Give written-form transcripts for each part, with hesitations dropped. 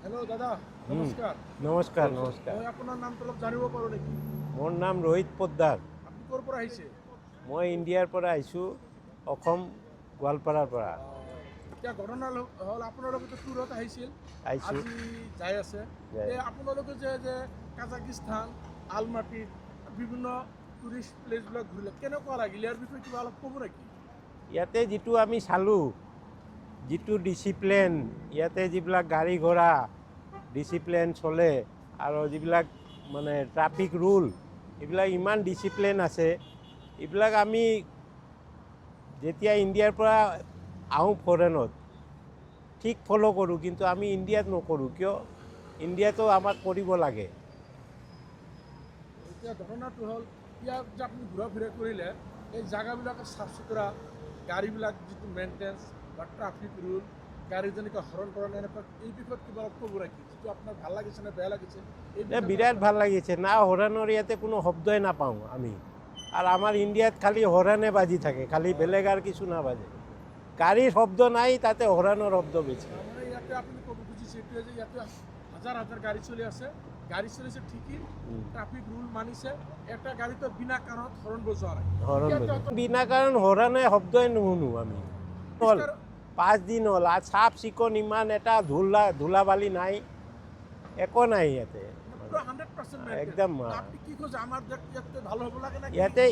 Hello' দাদা নমস্কাৰ। নমস্কাৰ নমস্কাৰ। মই আপোনাৰ নামটো অলপ জানিব পাৰোঁ নেকি? মোৰ নাম ৰোহিত পোদ্দাৰ। আপুনি ক'ৰ পৰা আহিছে? মই ইণ্ডিয়াৰ পৰা আহিছোঁ, অসম গোৱালপাৰাৰ পৰা এতিয়া ঘটনা হ'ল আপোনালোকে টুৰত আহিছিল, আহিছোঁ। আজি যাই আছে। আপোনালোকে যে কাজাকিস্তান, আলমাটি বিভিন্ন টুৰিষ্ট প্লেচবিলাক ঘূৰিলে কেনেকুৱা লাগিল, ইয়াৰ বিষয়ে কিবা অলপ ক'ব নেকি? ইয়াতে যিটো আমি চালোঁ, যিটো ডিচিপ্লিন, ইয়াতে যিবিলাক গাড়ী ঘোঁৰা ডিচিপ্লিন চলে আৰু যিবিলাক মানে ট্ৰাফিক ৰুল, এইবিলাক ইমান ডিচিপ্লিন আছে। এইবিলাক আমি যেতিয়া ইণ্ডিয়াৰ পৰা আহোঁ ফৰেনত ঠিক ফ'ল' কৰোঁ, কিন্তু আমি ইণ্ডিয়াত নকৰোঁ। কিয়? ইণ্ডিয়াতো আমাক কৰিব লাগে। এতিয়া ঘটনাটো হ'ল ইয়াত যে আপুনি ঘূৰা ফুৰা কৰিলে, এই জেগাবিলাকৰ চাফ চুতৰা, গাড়ীবিলাক যিটো মেইনটেনেঞ্চ বা ট্ৰাফিক ৰুল, গাড়ী যেনেকৈ হৰণ কৰা এনেকুৱা, এই বিষয়ত কিবা ক'ব নেকি? যিটো আপোনাৰ ভাল লাগিছে নে বেয়া লাগিছে? বিৰাট ভাল লাগিছে না, হৰণৰ ইয়াতে কোনো শব্দই নাপাওঁ আমি। আৰু আমাৰ ইণ্ডিয়াত খালি হৰণে বাজি থাকে, খালি বেলেগ আৰু কিছু নাবাজে। গাড়ীৰ শব্দ নাই, তাতে হৰণৰ শব্দ বেছি। মানে ইয়াতে আপুনি ক'ব খুজিছে এইটোৱে যে ইয়াতে হাজাৰ হাজাৰ গাড়ী চলি আছে, গাড়ী চলিছে ঠিকই, ট্ৰাফিক ৰুল মানিছে, এটা গাড়ীতো বিনা কাৰণত হৰণ বজোৱা নাই। বিনা কাৰণ হৰণে শব্দই নুশুনো আমি। হ'ল 5 দিন হ'ল, আৰু চাফ চিকুণ ইমান, এটা ধূলা বালি নাই, একো নাই ইয়াতে। একদম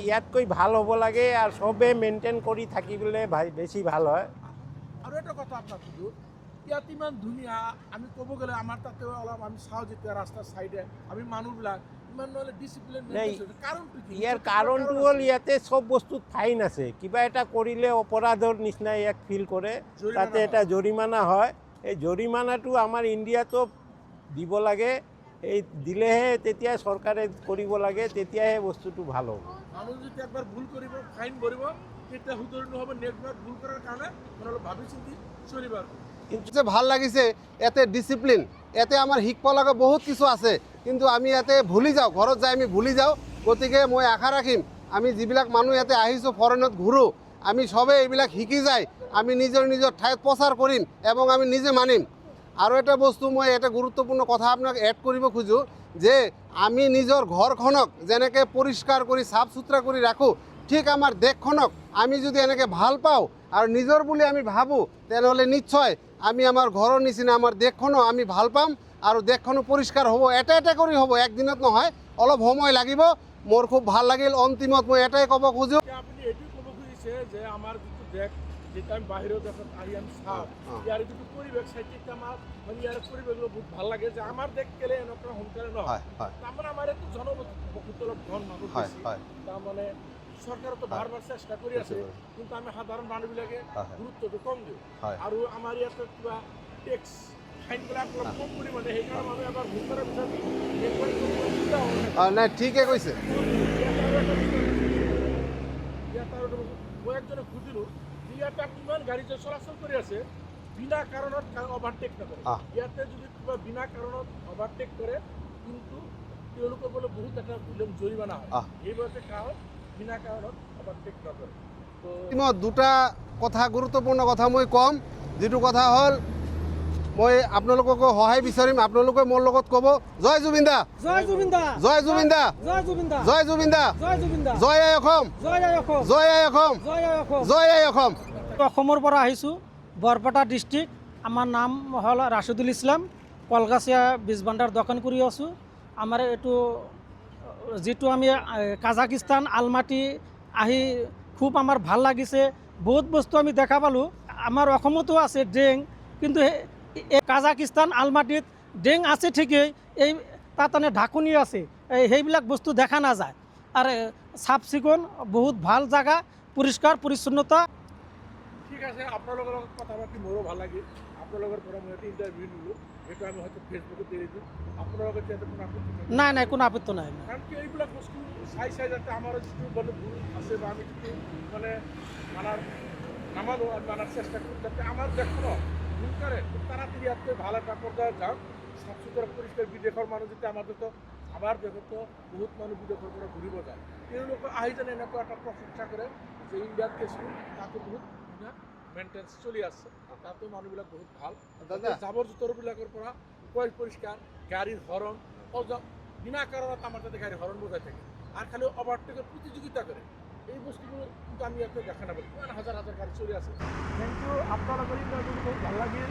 ইয়াতকৈ ভাল হ'ব লাগে, আৰু চবেই মেইনটেইন কৰি থাকিবলৈ বেছি ভাল হয়। আৰু এটা কথা আপোনাক সুধোঁ, ইয়াত ইমান ধুনীয়া, আমি ক'ব গ'লে আমাৰ তাতে অলপ আমি চাওঁ যেতিয়া ৰাস্তাৰ চাইডে আমি মানুহবিলাক ইমান নহ'লে ডিচিপ্লিন, ইয়াৰ কাৰণটো হ'ল ইয়াতে চব বস্তুত ফাইন আছে। কিবা এটা কৰিলে অপৰাধৰ নিচিনা ইয়াক ফিল কৰে, তাতে এটা জৰিমনা হয়। এই জৰিমনাটো আমাৰ ইণ্ডিয়াতো দিব লাগে। এই দিলেহে তেতিয়া চৰকাৰে কৰিব লাগে, তেতিয়াহে বস্তুটো ভাল হ'ব। মানুহ যদি একবাৰ ভুল কৰিব, ফাইন ভৰিব, তেতিয়া শুধৰি নহ'ব। নেক্সটবাৰ ভুল কৰাৰ কাৰণে মানে অলপ ভাবি চিন্তি চলিব। কিন্তু যে ভাল লাগিছে ইয়াতে ডিচিপ্লিন, ইয়াতে আমাৰ শিকিব লগা বহুত কিছু আছে, কিন্তু আমি ইয়াতে ভুলি যাওঁ, ঘৰত যাই আমি ভুলি যাওঁ। গতিকে মই আশা ৰাখিম, আমি যিবিলাক মানুহ ইয়াতে আহিছোঁ ফৰেনত ঘূৰোঁ, আমি চবেই এইবিলাক শিকি যায় আমি নিজৰ নিজৰ ঠাইত প্ৰচাৰ কৰিম এবং আমি নিজে মানিম। আৰু এটা বস্তু মই এটা গুৰুত্বপূৰ্ণ কথা আপোনাক এড কৰিব খোজোঁ, যে আমি নিজৰ ঘৰখনক যেনেকৈ পৰিষ্কাৰ কৰি চাফ চুতৰা কৰি ৰাখোঁ, ঠিক আমাৰ দেশখনক আমি যদি এনেকৈ ভাল পাওঁ আৰু নিজৰ বুলি আমি ভাবোঁ, তেনেহ'লে নিশ্চয় আমি আমাৰ ঘৰৰ নিচিনা আমাৰ দেশখনো আমি ভাল পাম আৰু দেশখনো পৰিষ্কাৰ হ'ব। এটা কৰি হ'ব, একদিনত নহয়, অলপ সময় লাগিব। মোৰ খুব ভাল লাগিল। অন্তিমত মই এটাই ক'ব খোজোঁ, আপুনি এইটোও ক'ব খুজিছে যে আমাৰ যিটো দেশ, যেতিয়া আমি বাহিৰৰ দেশত আহি আমি চাওঁ, ইয়াৰ যিটো পৰিৱেশ চাই, তেতিয়া আমাৰ মানে ইয়াৰ পৰিৱেশবোৰ বহুত ভাল লাগে যে আমাৰ দেশ কেলে এনেকুৱা সোনকালে নহয়। তাৰমানে আমাৰ এইটো জনবসতি অলপ ঘন মানুহ বেছি, তাৰমানে চৰকাৰতো বাৰ চেষ্টা কৰি আছে, কিন্তু আমি সাধাৰণ মানুহবিলাকে গুৰুত্বটো কম দিওঁ। আৰু আমাৰ ইয়াতে কিবা টেক্স ফাইনবিলাক অলপ কম পৰিমাণে, সেইকাৰণে আমি এবাৰ ভোট কৰাৰ পিছত নাই ঠিকে কৈছে। মই একজনক সুধিলোঁ যে ইয়াতে কিমান গাড়ী যে চলাচল কৰি আছে, বিনা কাৰণত অভাৰটেক নকৰে। ইয়াতে যদি কিবা বিনা কাৰণত অভাৰটেক কৰে, কিন্তু তেওঁলোকৰ বোলে বহুত এটা জৰিমনা হয়। সেইবাবে কাৰণ বিনা কাৰণত অভাৰটেক নকৰে। দুটা কথা, গুৰুত্বপূৰ্ণ কথা মই ক'ম। যিটো কথা হ'ল, মই আপোনালোককো সহায় বিচাৰিম, আপোনালোকে মোৰ লগত ক'ব, জয় জুবিন দা, জয় জুবিন দা, জয় জুবিন দা, জয় জুবিন দা, জয় জুবিন দা, জয় জুবিন দা, জয় আই অসম, জয় আই অসম, জয় আই অসম, জয় আই অসম, জয় আই অসম। অসমৰ পৰা আহিছোঁ, বৰপেটা ডিষ্ট্ৰিক্ট। আমাৰ নাম হ'ল ৰাছিদুল ইছলাম। কলগাছিয়া বীজ ভাণ্ডাৰ দোকান কৰি আছোঁ। আমাৰ এইটো যিটো আমি কাজাকিস্তান আলমাটি আহি খুব আমাৰ ভাল লাগিছে। বহুত বস্তু আমি দেখা পালোঁ। আমাৰ অসমতো আছে ড্ৰেং, কিন্তু এই কাজাকিস্তান আলমাটিত ড্ৰেং আছে ঠিকেই, এই তাত মানে ঢাকনি আছে, সেইবিলাক বস্তু দেখা নাযায়। আৰু চাফ চিকুণ, বহুত ভাল জাগা, পৰিষ্কাৰ পৰিচ্ছন্নতা। ঠিক আছে, আপোনালোকৰ লগত কথা পাতি মোৰো ভাল লাগিল। আপোনালোকৰ পৰা মই এটা ইণ্টাৰভিউ নিলোঁ, সেইটো আমি হয়তো ফেচবুকত এৰি দিম। আপোনালোকে যিহেতু কোনো আপত্তি নাই নাই, কোনো আপত্তি নাই। কাৰণ কি এইবিলাক বস্তু চাই যাতে আমাৰ যিটো মানে ভুল আছে বা আমি যিটো মানে নামানো, আমি মানার চেষ্টা করি, যাতে আমার দেশখনো সোনকালে খুব তাড়াতাড়ি ইয়াতকৈ ভাল এটা পৰ্যায়ত যাওক, চাফ চুতৰা পৰিষ্কাৰ। বিদেশৰ মানুহ যেতিয়া আমাৰ দেশতো বহুত মানুহ বিদেশৰ পৰা ঘূৰিব যায়, তেওঁলোকে আহি যেনে এনেকুৱা এটা প্ৰশংসা কৰে যে ইণ্ডিয়াত কেছটো তাতো বহুত ধুনীয়া মেইনটেনেঞ্চ চলি আছে, তাতো মানুহবিলাক বহুত ভাল। জাবৰ জোঁথৰবিলাকৰ পৰা পরিষ্কার, গাড়ির হরন বিনা কারণে আমার তাতে গাড়ির হরন বোঝায় থাকে, আর খালি ওভারটেকের প্রতিযোগিতা করে। এই বস্তুগুলো কিন্তু আমি এত দেখা না বলি, হাজার হাজার গাড়ি চলে আসে। থ্যাংক ইউ, আপনারা করি খুব ভালো লাগে।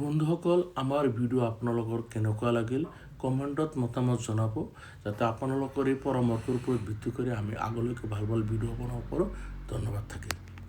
বন্ধুসকল, আমাৰ ভিডিঅ' আপোনালোকৰ কেনেকুৱা লাগিল কমেণ্টত মতামত জনাব, যাতে আপোনালোকৰ এই পৰামৰ্শৰ ওপৰত ভিত্তি কৰি আমি আগলৈকে ভাল ভাল ভিডিঅ' বনাব পাৰোঁ। ধন্যবাদ থাকিল।